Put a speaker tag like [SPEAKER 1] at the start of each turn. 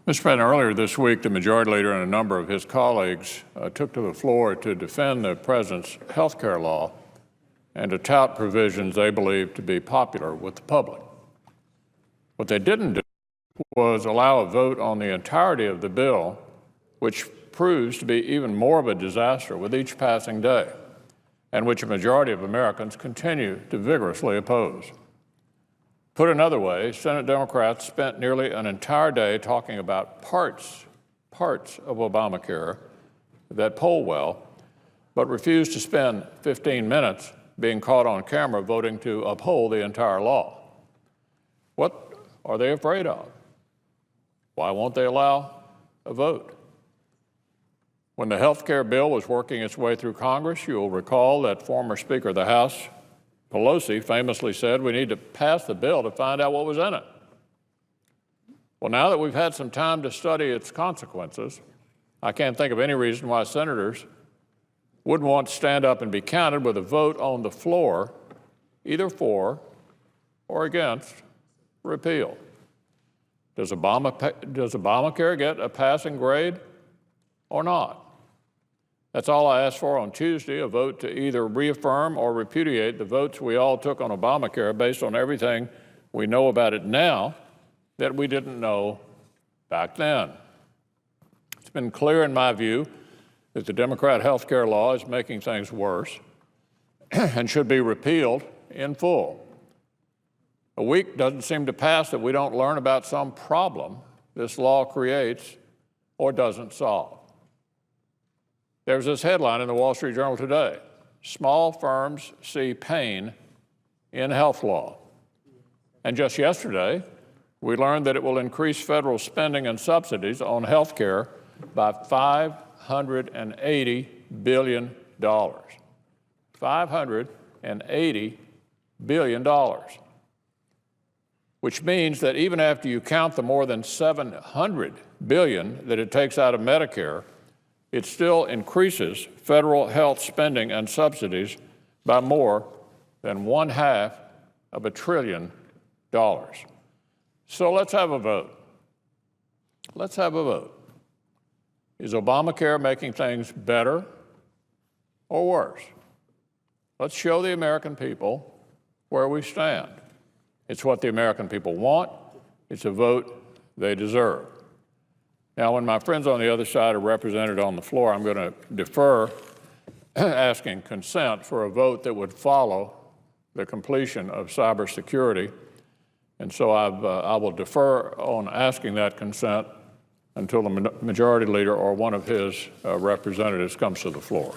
[SPEAKER 1] Mr. President, earlier this week, the Majority Leader and a number of his colleagues took to the floor to defend the President's health care law and to tout provisions they believed to be popular with the public. What they didn't do was allow a vote on the entirety of the bill, which proves to be even more of a disaster with each passing day, and which a majority of Americans continue to vigorously oppose. Put another way, Senate Democrats spent nearly an entire day talking about parts of Obamacare that poll well, but refused to spend 15 minutes being caught on camera voting to uphold the entire law. What are they afraid of? Why won't they allow a vote? When the health care bill was working its way through Congress, you'll recall that former Speaker of the House, Pelosi, famously said, we need to pass the bill to find out what was in it. Well, now that we've had some time to study its consequences, I can't think of any reason why senators wouldn't want to stand up and be counted with a vote on the floor, either for or against repeal. Does Obamacare get a passing grade or not? That's all I asked for on Tuesday, a vote to either reaffirm or repudiate the votes we all took on Obamacare based on everything we know about it now that we didn't know back then. It's been clear in my view that the Democrat health care law is making things worse and should be repealed in full. A week doesn't seem to pass that we don't learn about some problem this law creates or doesn't solve. There's this headline in the Wall Street Journal today: small firms see pain in health law. And just yesterday, we learned that it will increase federal spending and subsidies on health care by $580 billion. $580 billion. Which means that even after you count the more than $700 billion that it takes out of Medicare, it still increases federal health spending and subsidies by more than $1/2 trillion. So let's have a vote. Let's have a vote. Is Obamacare making things better or worse? Let's show the American people where we stand. It's what the American people want. It's a vote they deserve. Now, when my friends on the other side are represented on the floor, I'm going to defer asking consent for a vote that would follow the completion of cybersecurity. And so I will defer on asking that consent until the Majority Leader or one of his representatives comes to the floor.